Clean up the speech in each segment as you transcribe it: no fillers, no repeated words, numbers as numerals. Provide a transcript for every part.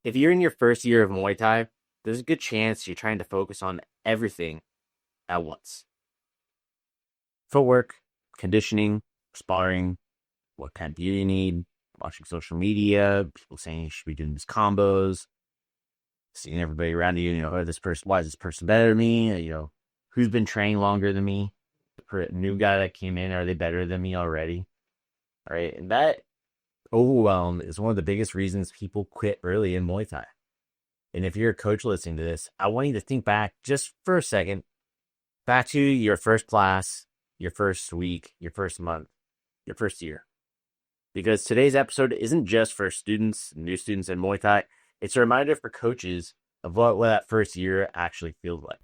If you're in your first year of Muay Thai, there's a good chance you're trying to focus on everything at once. Footwork, conditioning, sparring, what kind of gear you need, watching social media, people saying you should be doing these combos, seeing everybody around you, why is this person better than me? Who's been training longer than me? The new guy that came in, are they better than me already? All right. And that overwhelm is one of the biggest reasons people quit early in Muay Thai. And if you're a coach listening to this, I want you to think back just for a second, back to your first class, your first week, your first month, your first year. Because today's episode isn't just for students, new students in Muay Thai. It's a reminder for coaches of what that first year actually feels like.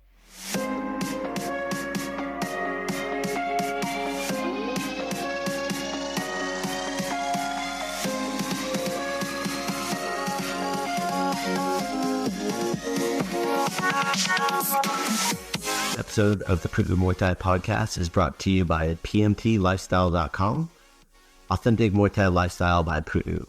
Episode of the Pu'u Muay Thai Podcast is brought to you by pmtlifestyle.com. Authentic Muay Thai lifestyle by Pu'u.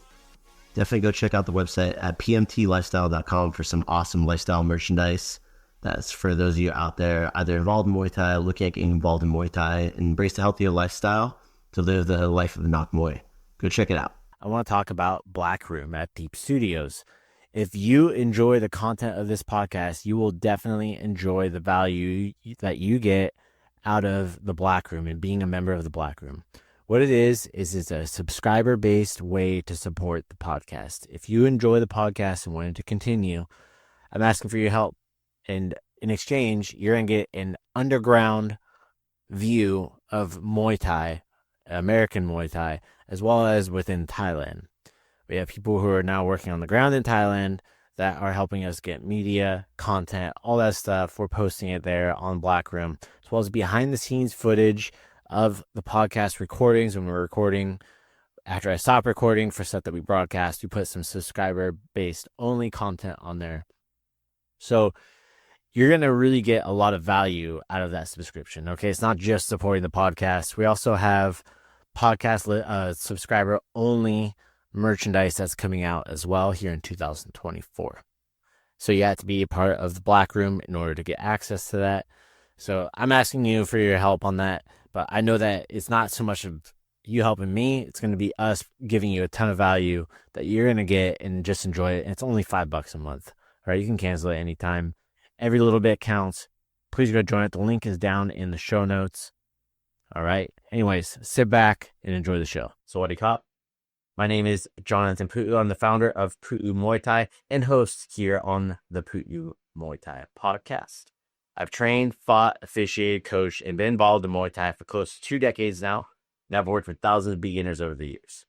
Definitely go check out the website at pmtlifestyle.com for some awesome lifestyle merchandise. That's for those of you out there either involved in Muay Thai, looking at getting involved in Muay Thai, and embrace a healthier lifestyle to live the life of the Nak Muay. Go check it out. I want to talk about Black Room at Deep Studios. If you enjoy the content of this podcast, you will definitely enjoy the value that you get out of the Black Room and being a member of the Black Room. What it is it's a subscriber-based way to support the podcast. If you enjoy the podcast and want it to continue, I'm asking for your help. And in exchange, you're going to get an underground view of Muay Thai, American Muay Thai, as well as within Thailand. We have people who are now working on the ground in Thailand that are helping us get media, content, all that stuff. We're posting it there on Black Room, as well as behind-the-scenes footage of the podcast recordings when we're recording. After I stop recording for stuff that we broadcast, we put some subscriber-based only content on there. So you're going to really get a lot of value out of that subscription. Okay, it's not just supporting the podcast. We also have podcast subscriber-only merchandise that's coming out as well here in 2024. So you have to be a part of the Black Room in order to get access to that. So I'm asking you for your help on that, but I know that it's not so much of you helping me. It's going to be us giving you a ton of value that you're going to get and just enjoy it. And it's only $5 a month. All right, you can cancel it anytime. Every little bit counts. Please go join it. The link is down in the show notes. All right. Anyways, sit back and enjoy the show. Sawadee Krap. My name is Jonathan Pu'u. I'm the founder of Pu'u Muay Thai and host here on the Pu'u Muay Thai Podcast. I've trained, fought, officiated, coached, and been involved in Muay Thai for close to 2 decades now, and I've worked with thousands of beginners over the years.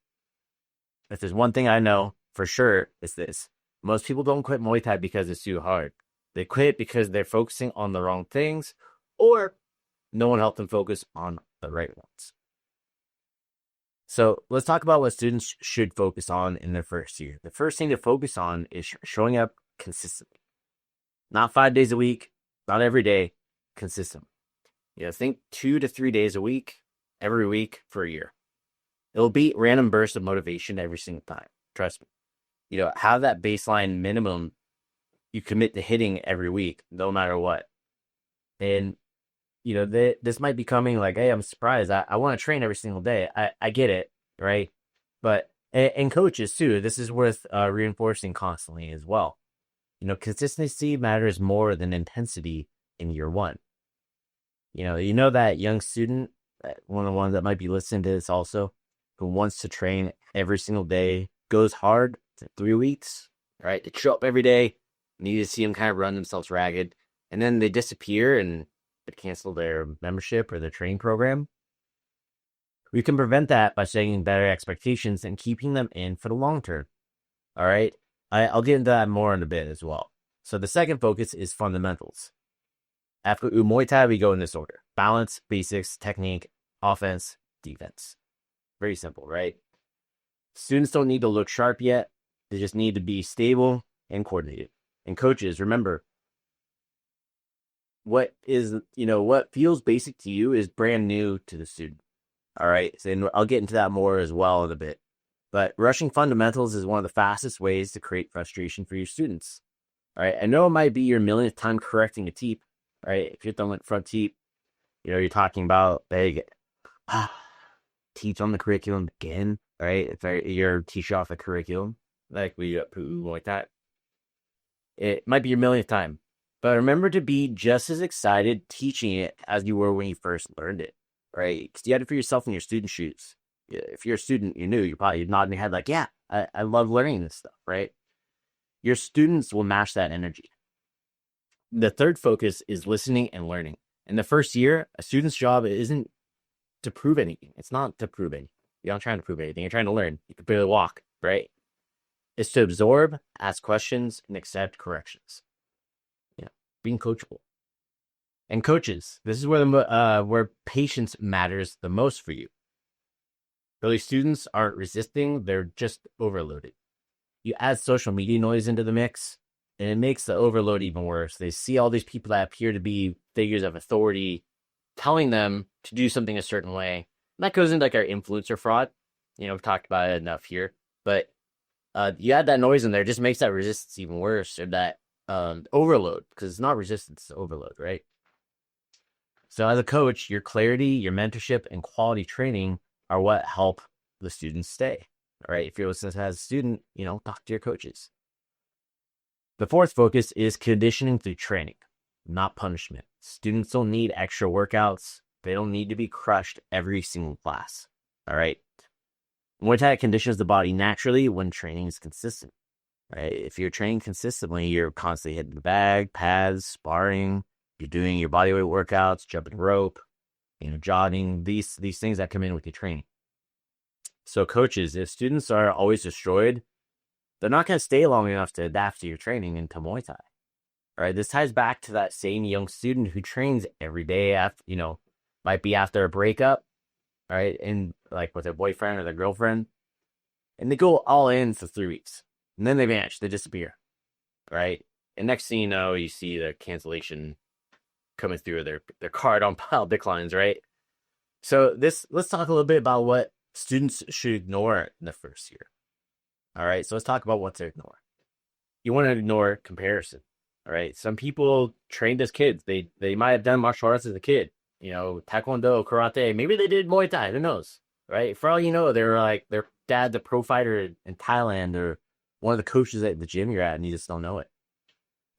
If there's one thing I know for sure, it's this. Most people don't quit Muay Thai because it's too hard. They quit because they're focusing on the wrong things, or no one helped them focus on the right ones. So let's talk about what students should focus on in their first year. The first thing to focus on is showing up consistently. Not 5 days a week, not every day, consistent. Think 2 to 3 days a week, every week for a year. It'll beat random bursts of motivation every single time. Trust me. Have that baseline minimum you commit to hitting every week, no matter what. And this might be coming like, hey, I'm surprised. I want to train every single day. I get it, right? But, and coaches too, this is worth reinforcing constantly as well. Consistency matters more than intensity in year one. That young student, one of the ones that might be listening to this also, who wants to train every single day, goes hard for 3 weeks, right? They show up every day, and you see them kind of run themselves ragged, and then they disappear and they cancel their membership or their training program. We can prevent that by setting better expectations and keeping them in for the long term. All right. I'll get into that more in a bit as well. So the second focus is fundamentals. After Muay Thai, we go in this order: balance, basics, technique, offense, defense. Very simple, right? Students don't need to look sharp yet. They just need to be stable and coordinated. And coaches, remember, what feels basic to you is brand new to the student. All right. So, and I'll get into that more as well in a bit. But rushing fundamentals is one of the fastest ways to create frustration for your students. All right. I know it might be your millionth time correcting a teep. All right. If you're throwing front teep, you're talking about big teach on the curriculum again. All right. If you're teaching off the curriculum, like we at Pu'u Muay Thai, it might be your millionth time. But remember to be just as excited teaching it as you were when you first learned it. Right. Because you had to put yourself in your student shoes. If you're a student, you're new, you're probably nodding your head like, yeah, I love learning this stuff. Right. Your students will match that energy. The third focus is listening and learning. In the first year, a student's job isn't to prove anything. It's not to prove anything. You're not trying to prove anything. You're trying to learn. You can barely walk, right? It's to absorb, ask questions, and accept corrections. Yeah, being coachable. And coaches, this is where patience matters the most for you. Early students aren't resisting, they're just overloaded. You add social media noise into the mix, and it makes the overload even worse. They see all these people that appear to be figures of authority telling them to do something a certain way. And that goes into like our influencer fraud. We've talked about it enough here. But you add that noise in there, it just makes that resistance even worse, or that overload, because it's not resistance, it's overload, right? So as a coach, your clarity, your mentorship, and quality training are what help the students stay. All right. If you're listening as a student, talk to your coaches. The fourth focus is conditioning through training, not punishment. Students don't need extra workouts. They don't need to be crushed every single class. All right. Muay Thai conditions the body naturally when training is consistent. Right. If you're training consistently, you're constantly hitting the bag, pads, sparring. You're doing your bodyweight workouts, jumping rope, jogging. These things that come in with your training. So coaches, if students are always destroyed, they're not going to stay long enough to adapt to your training into Muay Thai. All right, this ties back to that same young student who trains every day after, might be after a breakup, all right, and like with their boyfriend or their girlfriend, and they go all in for 3 weeks, and then they vanish, they disappear, right? And next thing you know, you see the cancellation coming through their card on pile declines, right? So let's talk a little bit about what students should ignore in the first year. All right, so let's talk about what to ignore. You want to ignore comparison. All right, some people trained as kids. They might have done martial arts as a kid. Taekwondo, karate. Maybe they did Muay Thai. Who knows? Right? For all you know, they were like their dad's a pro fighter in Thailand or one of the coaches at the gym you're at, and you just don't know it.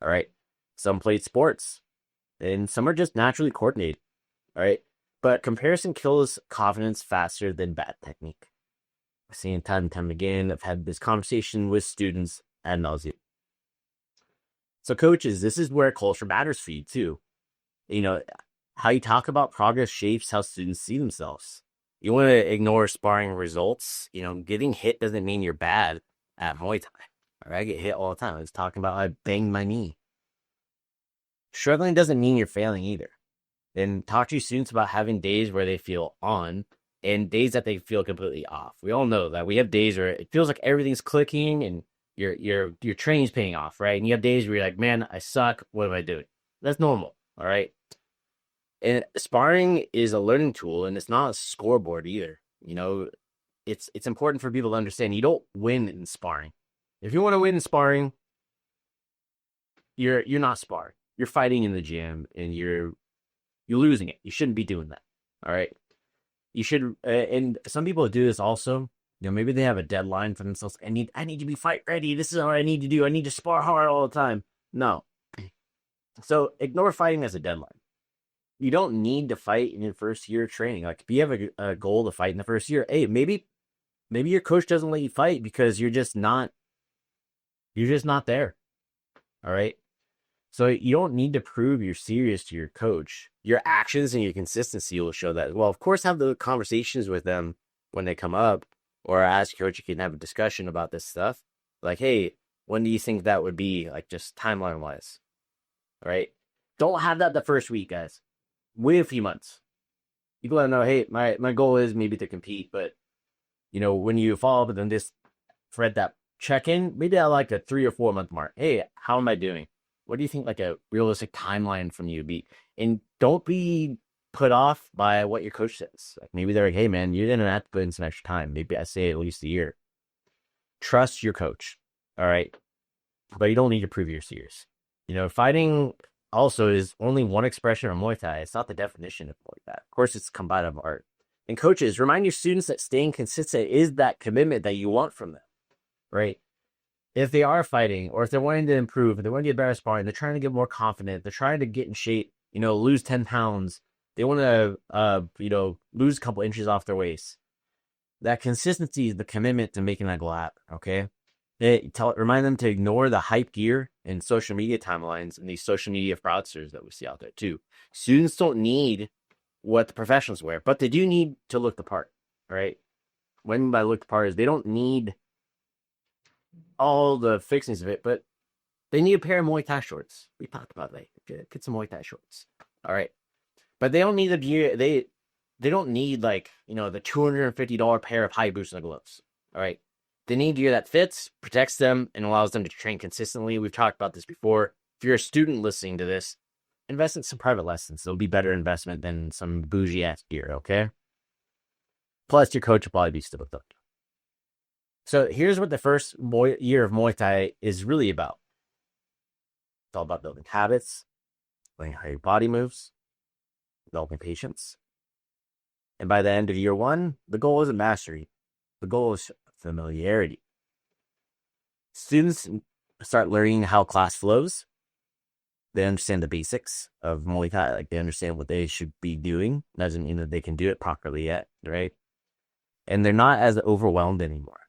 All right. Some played sports, and some are just naturally coordinated. All right. But comparison kills confidence faster than bad technique. I've seen it time and time again. I've had this conversation with students ad nauseum. So coaches, this is where culture matters for you too. How you talk about progress shapes how students see themselves. You want to ignore sparring results. Getting hit doesn't mean you're bad at Muay Thai. All right, I get hit all the time. I was talking about I banged my knee. Struggling doesn't mean you're failing either. And talk to your students about having days where they feel on and days that they feel completely off. We all know that we have days where it feels like everything's clicking and your training's paying off, right? And you have days where you're like, man, I suck. What am I doing? That's normal, all right? And sparring is a learning tool, and it's not a scoreboard either. It's important for people to understand you don't win in sparring. If you want to win in sparring, you're not sparring. You're fighting in the gym, and you're losing it. You shouldn't be doing that. All right. You should, and some people do this also. Maybe they have a deadline for themselves. I need to be fight ready. This is what I need to do. I need to spar hard all the time. No. So ignore fighting as a deadline. You don't need to fight in your first year of training. Like if you have a goal to fight in the first year, hey, maybe your coach doesn't let you fight because you're just not there. All right. So you don't need to prove you're serious to your coach. Your actions and your consistency will show that. Well, of course, have the conversations with them when they come up, or ask your coach. You can have a discussion about this stuff. Like, hey, when do you think that would be? Like just timeline wise, all right? Don't have that the first week, guys. Wait a few months. You can let them know, hey, my goal is maybe to compete, but when you follow up with them, just thread that check in. Maybe at like a 3 or 4 month mark. Hey, how am I doing? What do you think like a realistic timeline from you be? And don't be put off by what your coach says. Like maybe they're like, hey man, you didn't have to put in some extra time. Maybe I say at least a year. trust your coach. All right. But you don't need to prove you're serious. Fighting also is only one expression of Muay Thai. It's not the definition of Muay Thai. Of course, it's combative art. And coaches, remind your students that staying consistent is that commitment that you want from them, right? If they are fighting, or if they're wanting to improve, if they want to get better at sparring, they're trying to get more confident, they're trying to get in shape, lose 10 pounds, they want to, lose a couple inches off their waist. That consistency is the commitment to making that go happen, okay? Remind them to ignore the hype gear and social media timelines and these social media fraudsters that we see out there too. Students don't need what the professionals wear, but they do need to look the part, right? What I mean by look the part is they don't need all the fixings of it, but they need a pair of Muay Thai shorts. We talked about that. Get some Muay Thai shorts. All right. But they don't need the gear. They don't need the $250 pair of high boots and gloves. All right. They need gear that fits, protects them, and allows them to train consistently. We've talked about this before. If you're a student listening to this, invest in some private lessons. It'll be better investment than some bougie-ass gear, okay? Plus, your coach will probably be stoked up. So here's what the first year of Muay Thai is really about. It's all about building habits, learning how your body moves, developing patience. And by the end of year one, the goal isn't mastery. The goal is familiarity. Students start learning how class flows. They understand the basics of Muay Thai. They understand what they should be doing. Doesn't mean that they can do it properly yet, right? And they're not as overwhelmed anymore,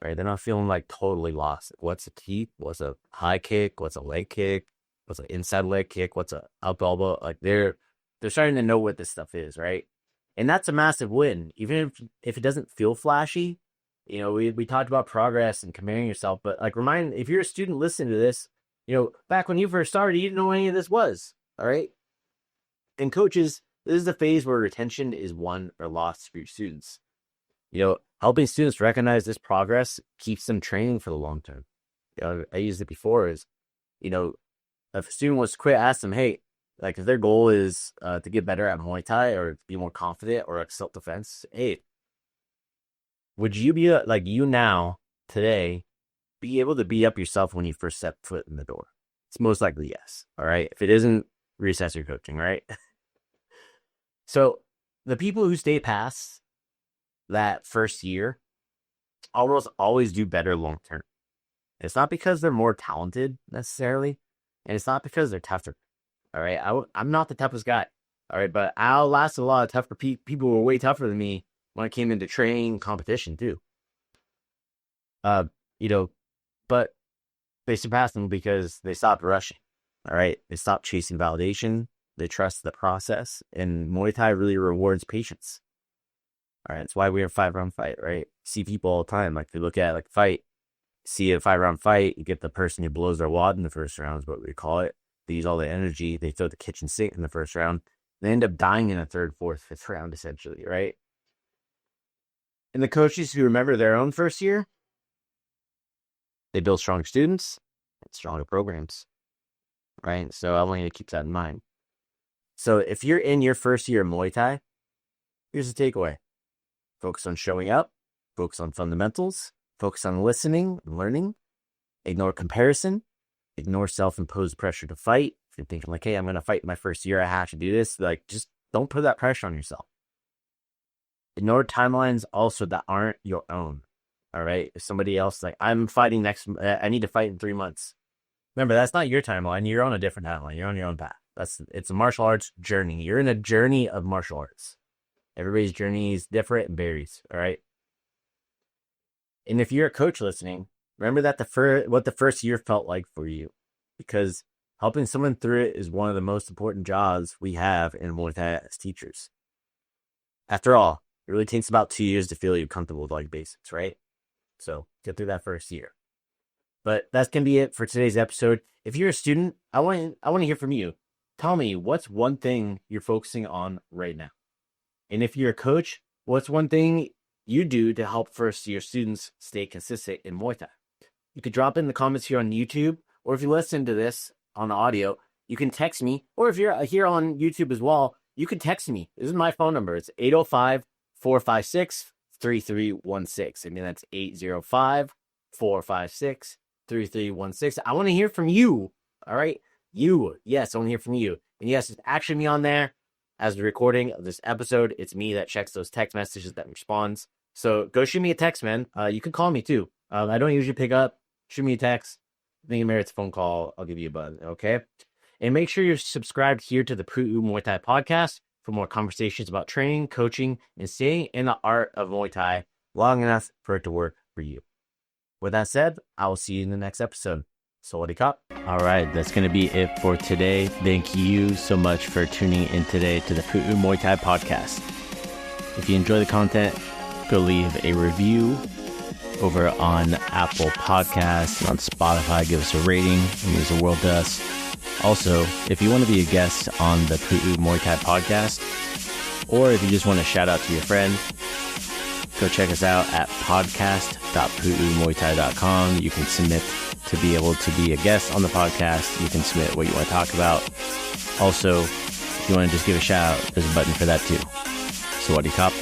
right? They're not feeling totally lost. What's a teep? What's a high kick? What's a leg kick? What's an inside leg kick? What's a up elbow? They're starting to know what this stuff is, right? And that's a massive win. Even if it doesn't feel flashy, we talked about progress and comparing yourself, but if you're a student listening to this, back when you first started, you didn't know any of this was, all right? And coaches, this is the phase where retention is won or lost for your students. Helping students recognize this progress keeps them training for the long term. I used it before if a student wants to quit, ask them, hey, if their goal is to get better at Muay Thai or be more confident or self-defense, hey, would you be you now, today, be able to beat up yourself when you first step foot in the door? It's most likely yes. All right. If it isn't, reassess your coaching, right? So the people who stay past that first year almost always do better long term. It's not because they're more talented necessarily, and it's not because they're tougher. All right. I'm not the toughest guy. All right. But I outlasted a lot of tougher people who were way tougher than me when I came into training competition too. But they surpassed them because they stopped rushing. All right. They stopped chasing validation. They trust the process. And Muay Thai really rewards patience. All right. That's why we're a 5-round fight, right? See people all the time. They look at fight, see a 5-round fight, you get the person who blows their wad in the first round is what we call it. They use all the energy. They throw the kitchen sink in the first round. They end up dying in the 3rd, 4th, 5th round, essentially, right? And the coaches who remember their own first year, they build stronger students and stronger programs, right? So I want you to keep that in mind. So if you're in your first year of Muay Thai, here's the takeaway. Focus on showing up, focus on fundamentals, focus on listening and learning, ignore comparison, ignore self-imposed pressure to fight. If you're thinking hey, I'm going to fight my first year, I have to do this, just don't put that pressure on yourself. Ignore timelines also that aren't your own. All right. If somebody else I'm fighting I need to fight in 3 months. Remember, that's not your timeline. You're on a different timeline. You're on your own path. It's a martial arts journey. You're in a journey of martial arts. Everybody's journey is different and varies. All right. And if you're a coach listening, remember that what the first year felt like for you, because helping someone through it is one of the most important jobs we have in Muay Thai as teachers. After all, it really takes about 2 years to feel you're comfortable with basics, right? So get through that first year. But that's going to be it for today's episode. If you're a student, I want to hear from you. Tell me, what's one thing you're focusing on right now? And if you're a coach, what's one thing you do to help first-year students stay consistent in Muay Thai? You could drop in the comments here on YouTube, or if you listen to this on audio, you can text me. Or if you're here on YouTube as well, you can text me. This is my phone number. It's 805-456-3316. I mean, that's 805 456-3316. I want to hear from you. All right. Yes, I want to hear from you. And yes, it's actually me on there as the recording of this episode. It's me that checks those text messages, that responds. So go shoot me a text, man. You can call me too. I don't usually pick up. Shoot me a text. I think it merits a phone call. I'll give you a buzz. Okay. And make sure you're subscribed here to the Pu'u Muay Thai Podcast for more conversations about training, coaching, and staying in the art of Muay Thai long enough for it to work for you. With that said, I will see you in the next episode. Sawadee Kap. All right, that's going to be it for today. Thank you so much for tuning in today to the Pu'u Muay Thai Podcast. If you enjoy the content, go leave a review over on Apple Podcasts, on Spotify. Give us a rating. It means the world to us. Also, if you want to be a guest on the Pu'u Muay Thai Podcast, or if you just want to shout out to your friend, go check us out at podcast.pu'umuaythai.com. You can submit to be able to be a guest on the podcast. You can submit what you want to talk about. Also, if you want to just give a shout out, there's a button for that too. Sawadee Kap.